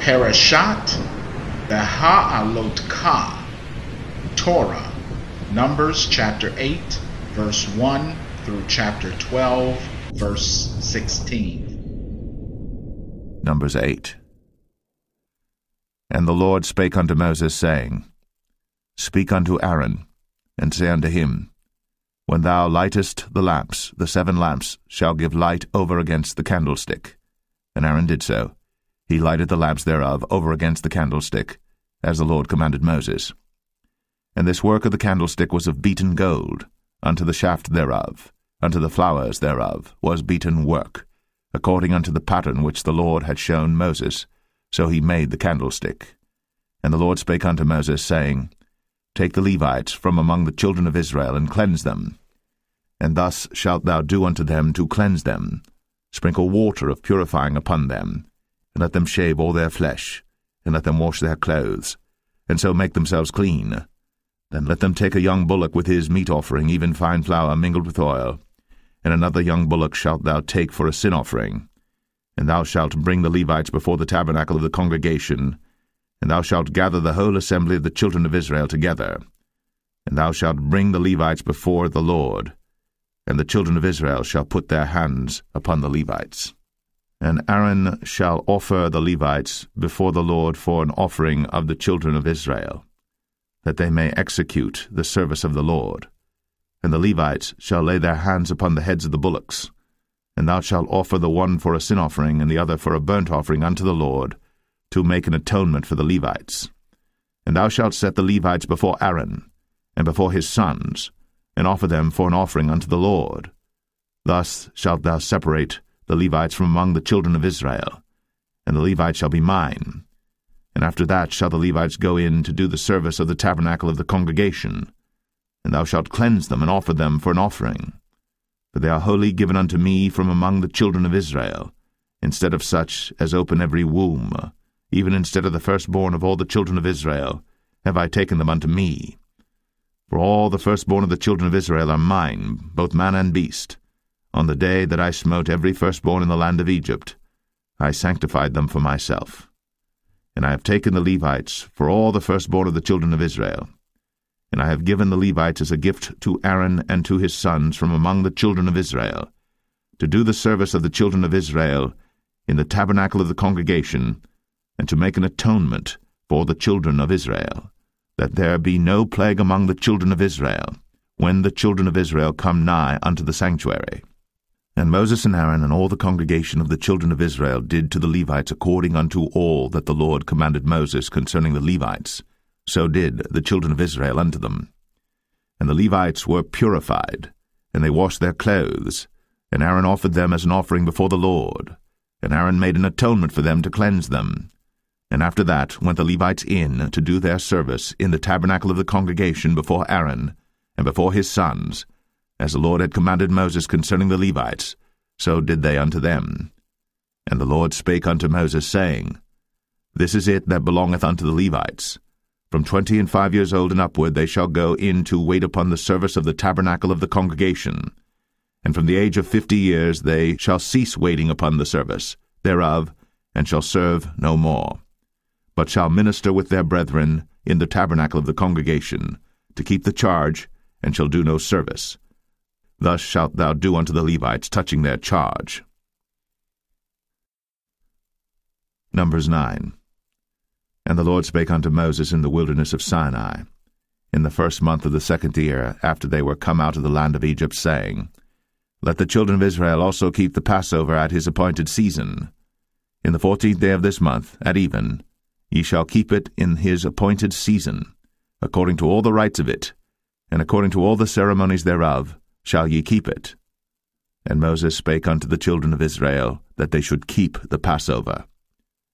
Parashat Beha'alotcha, Torah, Numbers chapter 8, verse 1 through chapter 12, verse 16. Numbers 8. And the Lord spake unto Moses, saying, Speak unto Aaron, and say unto him, When thou lightest the lamps, the 7 lamps shall give light over against the candlestick. And Aaron did so. He lighted the lamps thereof over against the candlestick, as the Lord commanded Moses. And this work of the candlestick was of beaten gold, unto the shaft thereof, unto the flowers thereof was beaten work, according unto the pattern which the Lord had shown Moses. So he made the candlestick. And the Lord spake unto Moses, saying, Take the Levites from among the children of Israel, and cleanse them. And thus shalt thou do unto them to cleanse them. Sprinkle water of purifying upon them, and let them shave all their flesh, and let them wash their clothes, and so make themselves clean. Then let them take a young bullock with his meat offering, even fine flour mingled with oil, and another young bullock shalt thou take for a sin offering. And thou shalt bring the Levites before the tabernacle of the congregation, and thou shalt gather the whole assembly of the children of Israel together. And thou shalt bring the Levites before the Lord, and the children of Israel shall put their hands upon the Levites. And Aaron shall offer the Levites before the Lord for an offering of the children of Israel, that they may execute the service of the Lord. And the Levites shall lay their hands upon the heads of the bullocks. And thou shalt offer the one for a sin offering, and the other for a burnt offering unto the Lord, to make an atonement for the Levites. And thou shalt set the Levites before Aaron, and before his sons, and offer them for an offering unto the Lord. Thus shalt thou separate the Levites from among the children of Israel, and the Levites shall be mine. And after that shall the Levites go in to do the service of the tabernacle of the congregation, and thou shalt cleanse them and offer them for an offering. For they are wholly given unto me from among the children of Israel, instead of such as open every womb, even instead of the firstborn of all the children of Israel, have I taken them unto me. For all the firstborn of the children of Israel are mine, both man and beast. On the day that I smote every firstborn in the land of Egypt, I sanctified them for myself. And I have taken the Levites for all the firstborn of the children of Israel. And I have given the Levites as a gift to Aaron and to his sons from among the children of Israel, to do the service of the children of Israel in the tabernacle of the congregation, and to make an atonement for the children of Israel, that there be no plague among the children of Israel, when the children of Israel come nigh unto the sanctuary. And Moses and Aaron and all the congregation of the children of Israel did to the Levites according unto all that the Lord commanded Moses concerning the Levites. So did the children of Israel unto them. And the Levites were purified, and they washed their clothes, and Aaron offered them as an offering before the Lord. And Aaron made an atonement for them to cleanse them. And after that went the Levites in to do their service in the tabernacle of the congregation before Aaron and before his sons, as the Lord had commanded Moses concerning the Levites, so did they unto them. And the Lord spake unto Moses, saying, This is it that belongeth unto the Levites. From 25 years old and upward they shall go in to wait upon the service of the tabernacle of the congregation. And from the age of 50 years they shall cease waiting upon the service thereof, and shall serve no more, but shall minister with their brethren in the tabernacle of the congregation, to keep the charge, and shall do no service. Thus shalt thou do unto the Levites touching their charge. Numbers 9. And the Lord spake unto Moses in the wilderness of Sinai, in the 1st month of the 2nd year, after they were come out of the land of Egypt, saying, Let the children of Israel also keep the Passover at his appointed season. In the 14th day of this month, at even, ye shall keep it in his appointed season, according to all the rites of it, and according to all the ceremonies thereof, shall ye keep it. And Moses spake unto the children of Israel that they should keep the Passover.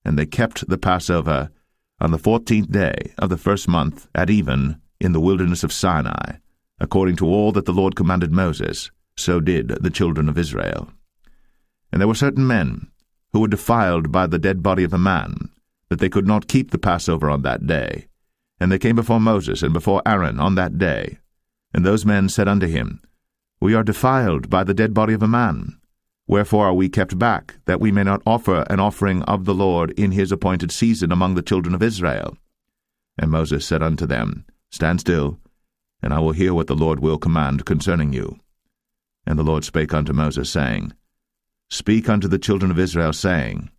And they kept the Passover on the 14th day of the 1st month at even in the wilderness of Sinai, according to all that the Lord commanded Moses, so did the children of Israel. And there were certain men who were defiled by the dead body of a man, that they could not keep the Passover on that day. And they came before Moses and before Aaron on that day. And those men said unto him, We are defiled by the dead body of a man. Wherefore are we kept back, that we may not offer an offering of the Lord in his appointed season among the children of Israel? And Moses said unto them, Stand still, and I will hear what the Lord will command concerning you. And the Lord spake unto Moses, saying, Speak unto the children of Israel, saying,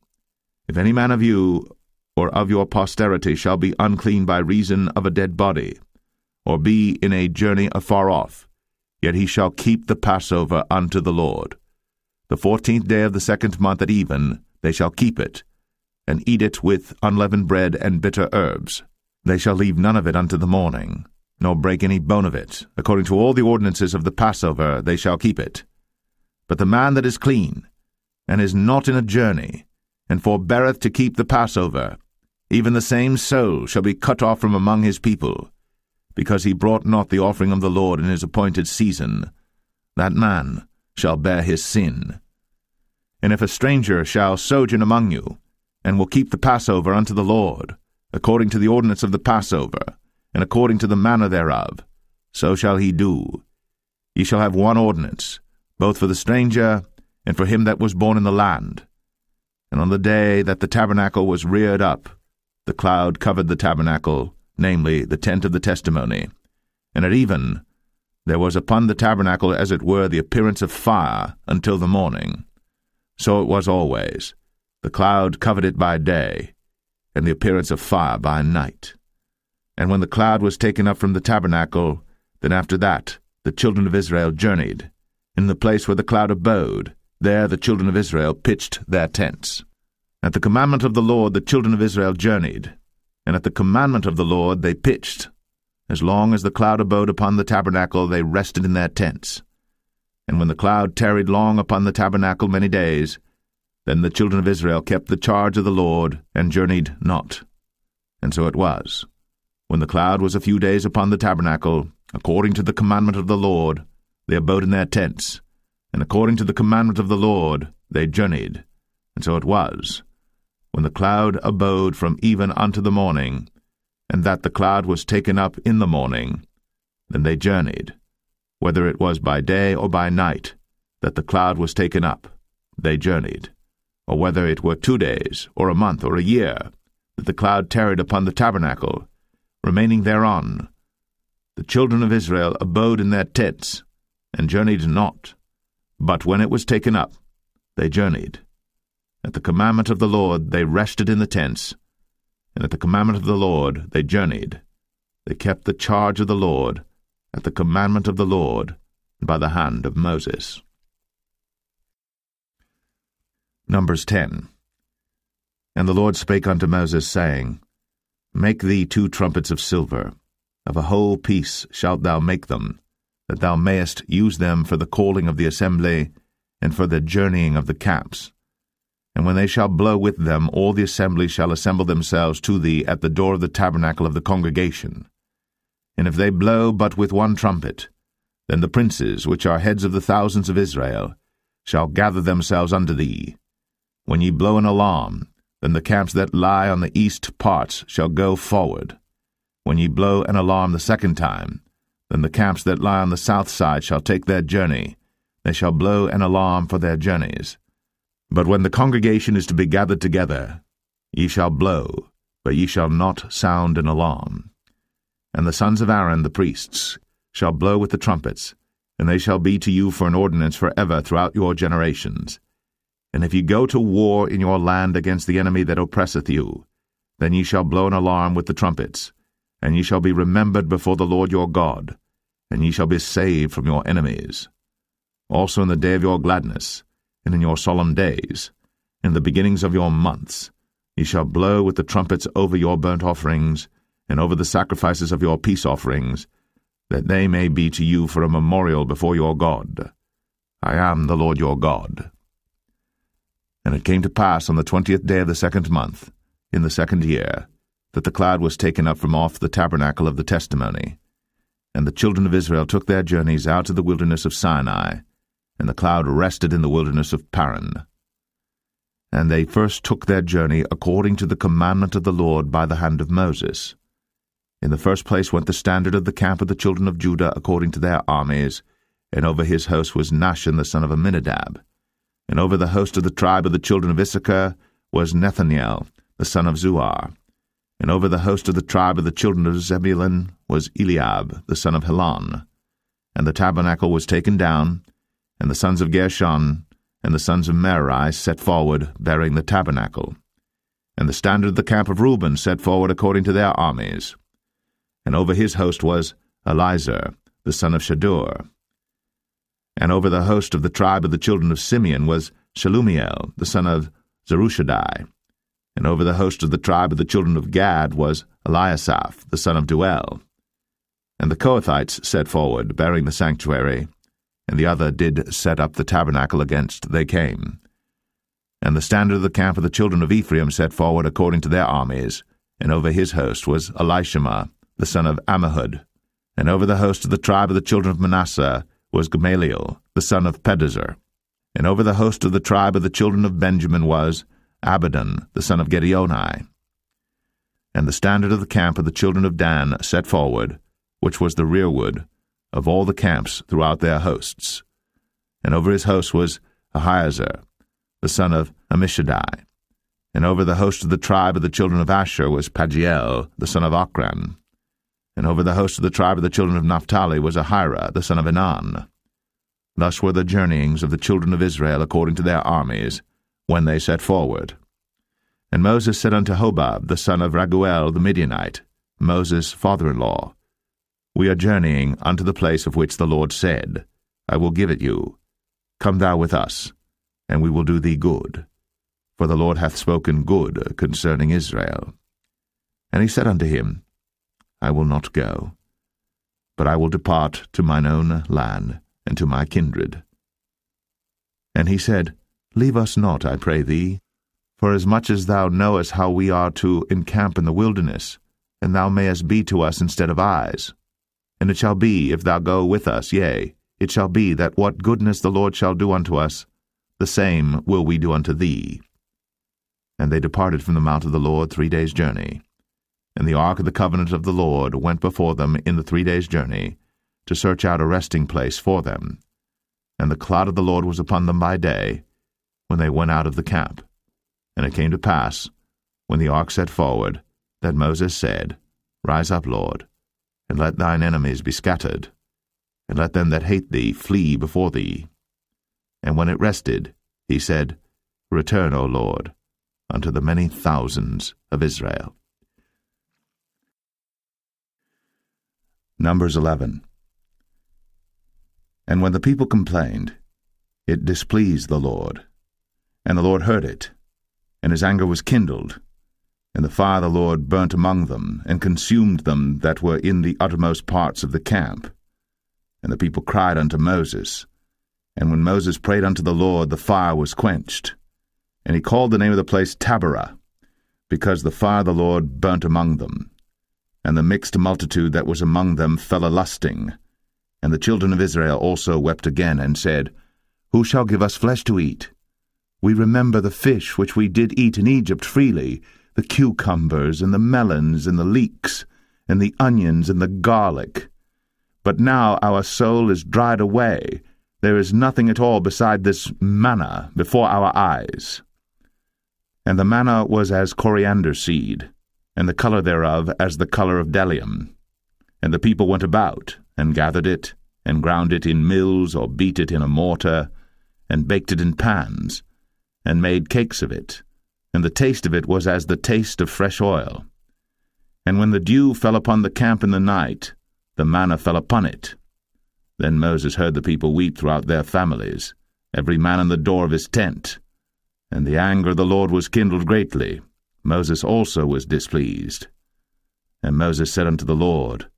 If any man of you or of your posterity shall be unclean by reason of a dead body, or be in a journey afar off, yet he shall keep the Passover unto the Lord. The 14th day of the 2nd month at even they shall keep it, and eat it with unleavened bread and bitter herbs. They shall leave none of it unto the morning, nor break any bone of it. According to all the ordinances of the Passover they shall keep it. But the man that is clean, and is not in a journey, and forbeareth to keep the Passover, even the same soul shall be cut off from among his people, because he brought not the offering of the Lord in his appointed season. That man shall bear his sin. And if a stranger shall sojourn among you, and will keep the Passover unto the Lord, according to the ordinance of the Passover, and according to the manner thereof, so shall he do. Ye shall have one ordinance, both for the stranger and for him that was born in the land. And on the day that the tabernacle was reared up, the cloud covered the tabernacle, namely the tent of the testimony. And at even there was upon the tabernacle as it were the appearance of fire until the morning. So it was always. The cloud covered it by day, and the appearance of fire by night. And when the cloud was taken up from the tabernacle, then after that the children of Israel journeyed. In the place where the cloud abode, there the children of Israel pitched their tents. At the commandment of the Lord the children of Israel journeyed, and at the commandment of the Lord they pitched. As long as the cloud abode upon the tabernacle, they rested in their tents. And when the cloud tarried long upon the tabernacle many days, then the children of Israel kept the charge of the Lord, and journeyed not. And so it was, when the cloud was a few days upon the tabernacle, according to the commandment of the Lord, they abode in their tents, and according to the commandment of the Lord they journeyed. And so it was, when the cloud abode from even unto the morning, and that the cloud was taken up in the morning, then they journeyed. Whether it was by day or by night that the cloud was taken up, they journeyed. Or whether it were 2 days, or a month, or a year, that the cloud tarried upon the tabernacle, remaining thereon, the children of Israel abode in their tents, and journeyed not. But when it was taken up, they journeyed. At the commandment of the Lord they rested in the tents, and at the commandment of the Lord they journeyed. They kept the charge of the Lord, at the commandment of the Lord, by the hand of Moses. Numbers 10. And the Lord spake unto Moses, saying, Make thee 2 trumpets of silver, of a whole piece shalt thou make them, that thou mayest use them for the calling of the assembly, and for the journeying of the camps. And when they shall blow with them, all the assembly shall assemble themselves to thee at the door of the tabernacle of the congregation. And if they blow but with 1 trumpet, then the princes, which are heads of the thousands of Israel, shall gather themselves unto thee. When ye blow an alarm, then the camps that lie on the east parts shall go forward. When ye blow an alarm the 2nd time, then the camps that lie on the south side shall take their journey. They shall blow an alarm for their journeys. But when the congregation is to be gathered together, ye shall blow, but ye shall not sound an alarm. And the sons of Aaron the priests shall blow with the trumpets, and they shall be to you for an ordinance forever throughout your generations. And if ye go to war in your land against the enemy that oppresseth you, then ye shall blow an alarm with the trumpets, and ye shall be remembered before the Lord your God, and ye shall be saved from your enemies. Also in the day of your gladness, and in your solemn days, in the beginnings of your months, ye shall blow with the trumpets over your burnt offerings, and over the sacrifices of your peace offerings, that they may be to you for a memorial before your God. I am the Lord your God. And it came to pass on the 20th day of the 2nd month, in the 2nd year, that the cloud was taken up from off the tabernacle of the testimony. And the children of Israel took their journeys out of the wilderness of Sinai, and the cloud rested in the wilderness of Paran. And they first took their journey according to the commandment of the Lord by the hand of Moses. In the first place went the standard of the camp of the children of Judah according to their armies, and over his host was Nahshon the son of Amminadab. And over the host of the tribe of the children of Issachar was Nethaniel, the son of Zuar. And over the host of the tribe of the children of Zebulun was Eliab, the son of Helon. And the tabernacle was taken down, and the sons of Gershon and the sons of Merari set forward, bearing the tabernacle. And the standard of the camp of Reuben set forward according to their armies. And over his host was Elizur, the son of Shadur. And over the host of the tribe of the children of Simeon was Shelumiel, the son of Zerushadai. And over the host of the tribe of the children of Gad was Eliasaph, the son of Duel. And the Kohathites set forward, bearing the sanctuary, and the other did set up the tabernacle against they came. And the standard of the camp of the children of Ephraim set forward according to their armies, and over his host was Elishama, the son of Ammihud. And over the host of the tribe of the children of Manasseh was Gamaliel, the son of Pedazur. And over the host of the tribe of the children of Benjamin was Abidan, the son of Gideoni. And the standard of the camp of the children of Dan set forward, which was the rearward of all the camps throughout their hosts. And over his host was Ahiezer, the son of Ammishaddai. And over the host of the tribe of the children of Asher was Pagiel, the son of Ochran. And over the host of the tribe of the children of Naphtali was Ahira, the son of Enan. Thus were the journeyings of the children of Israel according to their armies, when they set forward. And Moses said unto Hobab, the son of Raguel the Midianite, Moses' father-in-law, We are journeying unto the place of which the Lord said, I will give it you. Come thou with us, and we will do thee good. For the Lord hath spoken good concerning Israel. And he said unto him, I will not go, but I will depart to mine own land, and to my kindred. And he said, Leave us not, I pray thee, for as much as thou knowest how we are to encamp in the wilderness, and thou mayest be to us instead of eyes. And it shall be, if thou go with us, yea, it shall be that what goodness the Lord shall do unto us, the same will we do unto thee. And they departed from the mount of the Lord 3 days' journey. And the ark of the covenant of the Lord went before them in the 3 days' journey, to search out a resting place for them. And the cloud of the Lord was upon them by day, when they went out of the camp. And it came to pass, when the ark set forward, that Moses said, Rise up, Lord, and let thine enemies be scattered, and let them that hate thee flee before thee. And when it rested, he said, Return, O Lord, unto the many thousands of Israel. Numbers 11. And when the people complained, it displeased the Lord. And the Lord heard it, and his anger was kindled. And the fire of the Lord burnt among them, and consumed them that were in the uttermost parts of the camp. And the people cried unto Moses. And when Moses prayed unto the Lord, the fire was quenched. And he called the name of the place Taberah, because the fire of the Lord burnt among them. And the mixed multitude that was among them fell a-lusting. And the children of Israel also wept again, and said, Who shall give us flesh to eat? We remember the fish which we did eat in Egypt freely, the cucumbers, and the melons, and the leeks, and the onions, and the garlic. But now our soul is dried away. There is nothing at all beside this manna before our eyes. And the manna was as coriander seed, and the color thereof as the color of bdellium. And the people went about, and gathered it, and ground it in mills, or beat it in a mortar, and baked it in pans, and made cakes of it. And the taste of it was as the taste of fresh oil. And when the dew fell upon the camp in the night, the manna fell upon it. Then Moses heard the people weep throughout their families, every man in the door of his tent. And the anger of the Lord was kindled greatly. Moses also was displeased. And Moses said unto the Lord,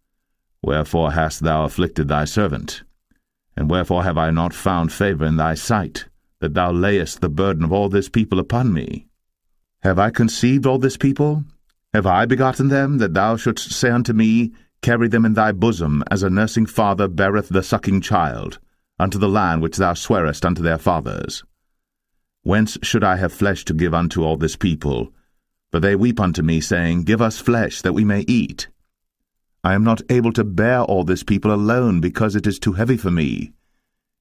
Wherefore hast thou afflicted thy servant? And wherefore have I not found favor in thy sight, that thou layest the burden of all this people upon me? Have I conceived all this people? Have I begotten them, that thou shouldst say unto me, Carry them in thy bosom, as a nursing father beareth the sucking child, unto the land which thou swarest unto their fathers? Whence should I have flesh to give unto all this people? For they weep unto me, saying, Give us flesh, that we may eat. I am not able to bear all this people alone, because it is too heavy for me.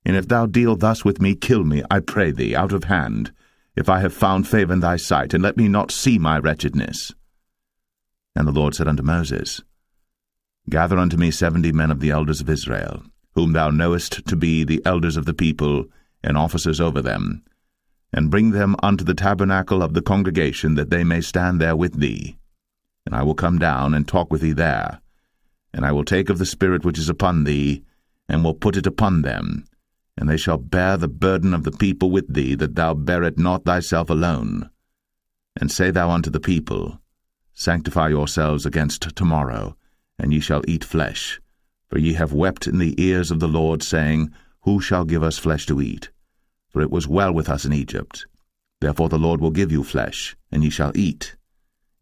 And if thou deal thus with me, kill me, I pray thee, out of hand, if I have found favour in thy sight, and let me not see my wretchedness. And the Lord said unto Moses, Gather unto me 70 men of the elders of Israel, whom thou knowest to be the elders of the people, and officers over them, and bring them unto the tabernacle of the congregation, that they may stand there with thee. And I will come down and talk with thee there, and I will take of the Spirit which is upon thee, and will put it upon them, and they shall bear the burden of the people with thee, that thou bear it not thyself alone. And say thou unto the people, Sanctify yourselves against tomorrow, and ye shall eat flesh. For ye have wept in the ears of the Lord, saying, Who shall give us flesh to eat? For it was well with us in Egypt. Therefore the Lord will give you flesh, and ye shall eat.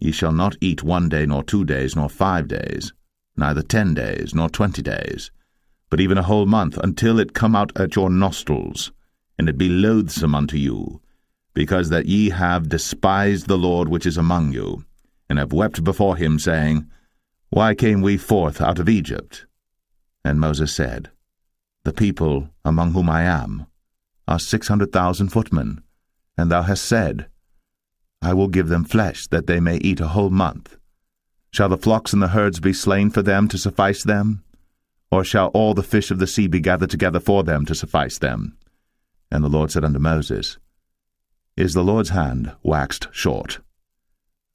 Ye shall not eat 1 day, nor 2 days, nor 5 days, neither 10 days, nor 20 days, but even a whole month, until it come out at your nostrils, and it be loathsome unto you, because that ye have despised the Lord which is among you, and have wept before him, saying, Why came we forth out of Egypt? And Moses said, The people among whom I am are 600,000 footmen, and thou hast said, I will give them flesh, that they may eat a whole month. Shall the flocks and the herds be slain for them to suffice them? Or shall all the fish of the sea be gathered together for them to suffice them? And the Lord said unto Moses, Is the Lord's hand waxed short?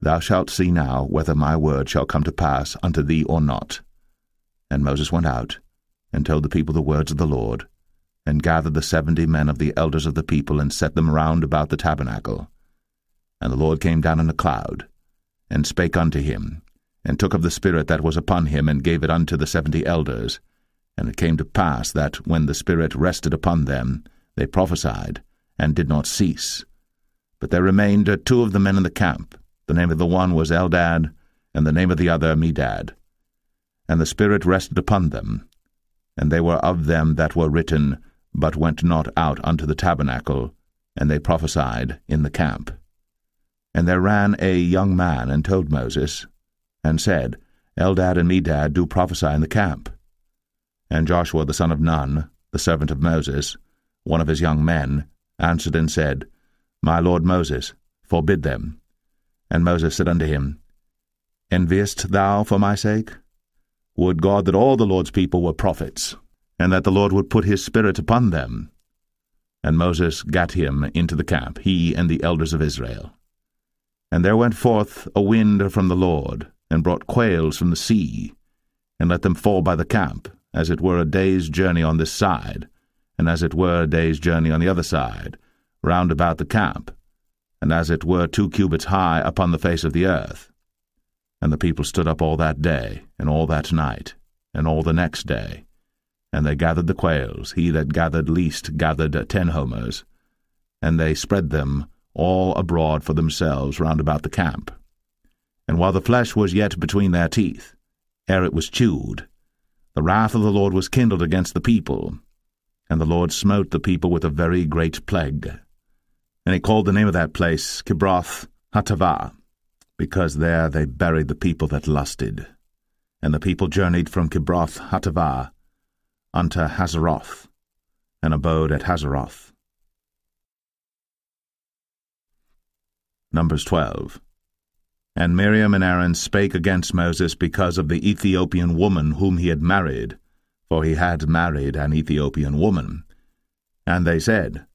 Thou shalt see now whether my word shall come to pass unto thee or not. And Moses went out, and told the people the words of the Lord, and gathered the 70 men of the elders of the people, and set them round about the tabernacle. And the Lord came down in a cloud, and spake unto him, and took of the Spirit that was upon him, and gave it unto the 70 elders. And it came to pass that, when the Spirit rested upon them, they prophesied, and did not cease. But there remained 2 of the men in the camp. The name of the one was Eldad, and the name of the other Medad. And the Spirit rested upon them, and they were of them that were written, but went not out unto the tabernacle, and they prophesied in the camp. And there ran a young man, and told Moses, and said, Eldad and Medad do prophesy in the camp. And Joshua the son of Nun, the servant of Moses, one of his young men, answered and said, My lord Moses, forbid them. And Moses said unto him, Enviest thou for my sake? Would God that all the Lord's people were prophets, and that the Lord would put his Spirit upon them. And Moses gat him into the camp, he and the elders of Israel. And there went forth a wind from the Lord, and brought quails from the sea, and let them fall by the camp, as it were a day's journey on this side, and as it were a day's journey on the other side, round about the camp, and as it were 2 cubits high upon the face of the earth. And the people stood up all that day, and all that night, and all the next day, and they gathered the quails. He that gathered least gathered 10 homers, and they spread them all abroad for themselves round about the camp. And while the flesh was yet between their teeth, ere it was chewed, the wrath of the Lord was kindled against the people, and the Lord smote the people with a very great plague. And he called the name of that place Kibroth Hattaavah, because there they buried the people that lusted. And the people journeyed from Kibroth Hattaavah unto Hazeroth, and abode at Hazeroth. Numbers 12. And Miriam and Aaron spake against Moses because of the Ethiopian woman whom he had married, for he had married an Ethiopian woman. And they said,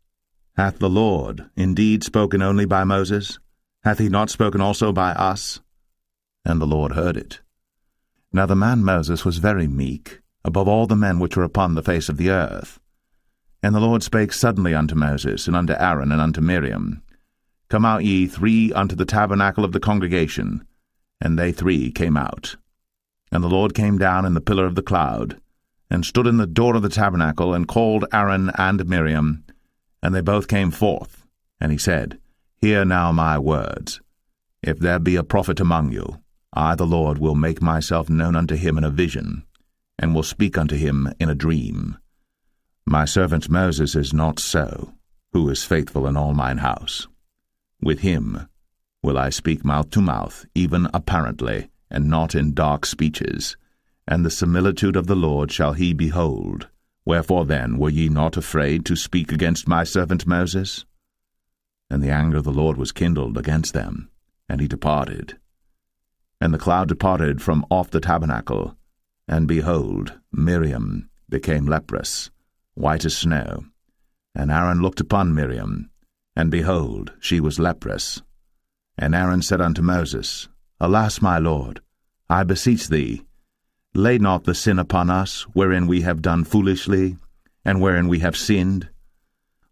Hath the Lord indeed spoken only by Moses? Hath he not spoken also by us? And the Lord heard it. Now the man Moses was very meek, above all the men which were upon the face of the earth. And the Lord spake suddenly unto Moses, and unto Aaron, and unto Miriam, Come out ye 3 unto the tabernacle of the congregation. And they 3 came out. And the Lord came down in the pillar of the cloud, and stood in the door of the tabernacle, and called Aaron and Miriam, and they both came forth. And he said, Hear now my words. If there be a prophet among you, I the Lord will make myself known unto him in a vision, and will speak unto him in a dream. My servant Moses is not so, who is faithful in all mine house. With him will I speak mouth to mouth, even apparently, and not in dark speeches. And the similitude of the Lord shall he behold, Wherefore then were ye not afraid to speak against my servant Moses? And the anger of the Lord was kindled against them, and he departed. And the cloud departed from off the tabernacle, and behold, Miriam became leprous, white as snow. And Aaron looked upon Miriam, and behold, she was leprous. And Aaron said unto Moses, Alas, my Lord, I beseech thee, lay not the sin upon us, wherein we have done foolishly, and wherein we have sinned.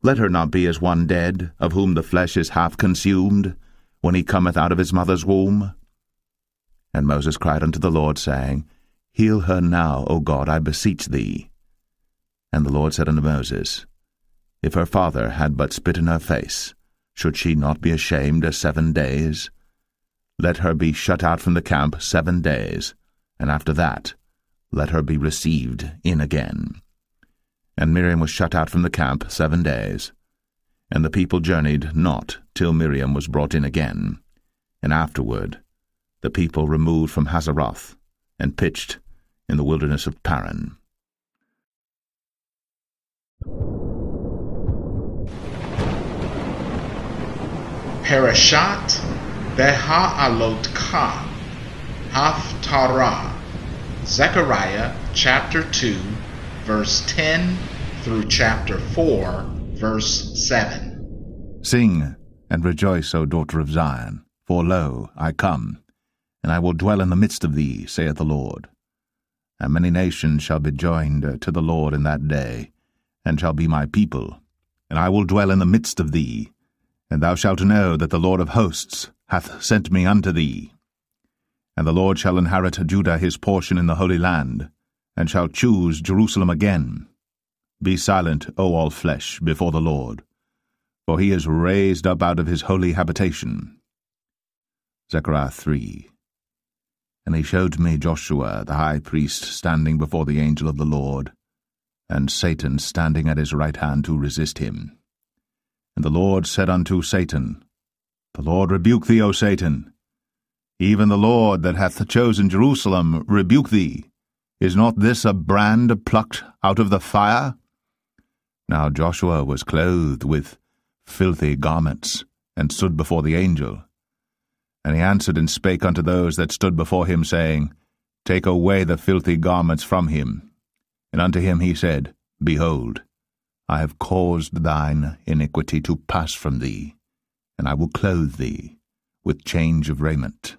Let her not be as one dead, of whom the flesh is half consumed, when he cometh out of his mother's womb. And Moses cried unto the Lord, saying, Heal her now, O God, I beseech thee. And the Lord said unto Moses, If her father had but spit in her face, should she not be ashamed 7 days? Let her be shut out from the camp 7 days, and after that let her be received in again. And Miriam was shut out from the camp 7 days. And the people journeyed not till Miriam was brought in again. And afterward the people removed from Hazeroth, and pitched in the wilderness of Paran. Parashat Beha'alotcha, Haftarah, Zechariah chapter 2, verse 10 through chapter 4, verse 7. Sing and rejoice, O daughter of Zion, for lo, I come, and I will dwell in the midst of thee, saith the Lord. And many nations shall be joined to the Lord in that day, and shall be my people, and I will dwell in the midst of thee, and thou shalt know that the Lord of hosts hath sent me unto thee. And the Lord shall inherit Judah his portion in the Holy Land, and shall choose Jerusalem again. Be silent, O all flesh, before the Lord, for he is raised up out of his holy habitation. Zechariah 3. And he showed me Joshua the high priest standing before the angel of the Lord, and Satan standing at his right hand to resist him. And the Lord said unto Satan, The Lord rebuke thee, O Satan. Even the Lord that hath chosen Jerusalem rebuke thee. Is not this a brand plucked out of the fire? Now Joshua was clothed with filthy garments, and stood before the angel. And he answered and spake unto those that stood before him, saying, Take away the filthy garments from him. And unto him he said, Behold, I have caused thine iniquity to pass from thee, and I will clothe thee with change of raiment.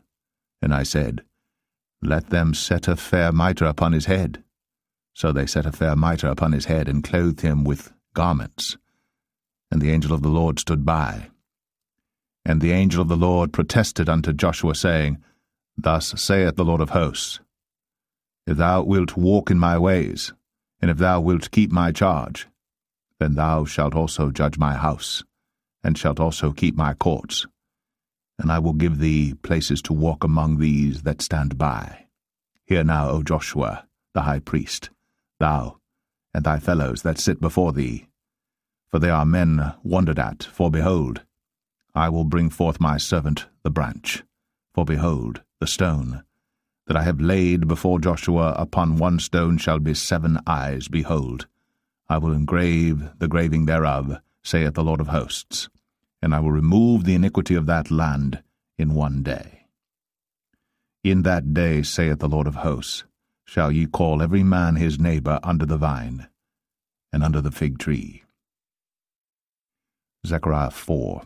And I said, Let them set a fair mitre upon his head. So they set a fair mitre upon his head, and clothed him with garments. And the angel of the Lord stood by. And the angel of the Lord protested unto Joshua, saying, Thus saith the Lord of hosts, If thou wilt walk in my ways, and if thou wilt keep my charge, then thou shalt also judge my house, and shalt also keep my courts. And I will give thee places to walk among these that stand by. Hear now, O Joshua, the high priest, thou, and thy fellows that sit before thee. For they are men wondered at, for behold, I will bring forth my servant the branch. For behold, the stone that I have laid before Joshua, upon one stone shall be 7 eyes. Behold, I will engrave the graving thereof, saith the Lord of hosts, and I will remove the iniquity of that land in 1 day. In that day, saith the Lord of hosts, shall ye call every man his neighbor under the vine, and under the fig tree. Zechariah 4.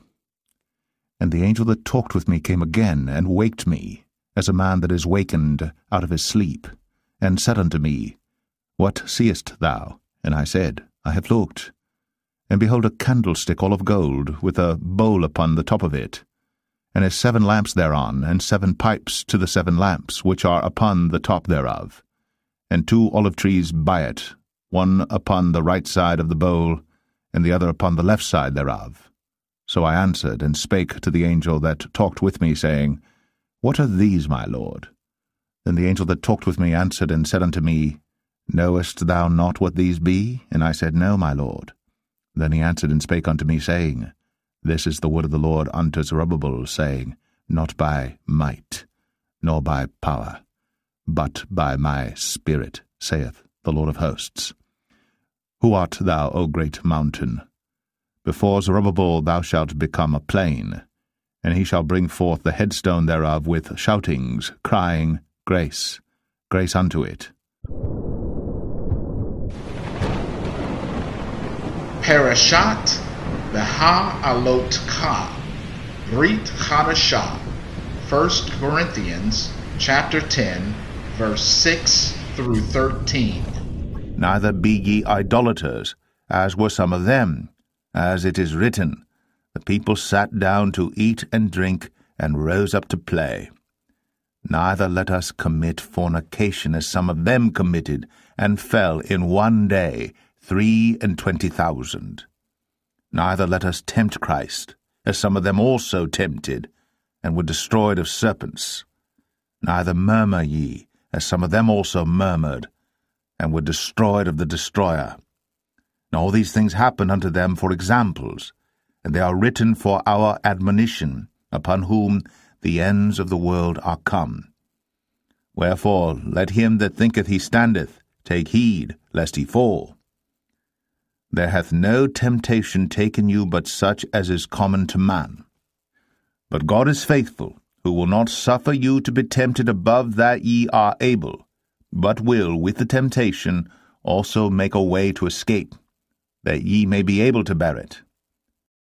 And the angel that talked with me came again, and waked me, as a man that is wakened out of his sleep, and said unto me, What seest thou? And I said, I have looked. And behold, a candlestick all of gold, with a bowl upon the top of it, and has 7 lamps thereon, and 7 pipes to the 7 lamps, which are upon the top thereof, and 2 olive trees by it, one upon the right side of the bowl, and the other upon the left side thereof. So I answered, and spake to the angel that talked with me, saying, What are these, my lord? Then the angel that talked with me answered and said unto me, Knowest thou not what these be? And I said, No, my lord. Then he answered and spake unto me, saying, This is the word of the Lord unto Zerubbabel, saying, Not by might, nor by power, but by my Spirit, saith the Lord of hosts. Who art thou, O great mountain? Before Zerubbabel thou shalt become a plain, and he shall bring forth the headstone thereof with shoutings, crying, Grace, grace unto it. Parashat Beha'alotcha, Brit Chadashah, 1 Corinthians chapter 10, verse 6 through 13. Neither be ye idolaters, as were some of them, as it is written, The people sat down to eat and drink, and rose up to play. Neither let us commit fornication, as some of them committed, and fell in one day 23,000. Neither let us tempt Christ, as some of them also tempted, and were destroyed of serpents. Neither murmur ye, as some of them also murmured, and were destroyed of the destroyer. And all these things happen unto them for examples, and they are written for our admonition, upon whom the ends of the world are come. Wherefore let him that thinketh he standeth take heed, lest he fall. There hath no temptation taken you but such as is common to man. But God is faithful, who will not suffer you to be tempted above that ye are able, but will with the temptation also make a way to escape, that ye may be able to bear it.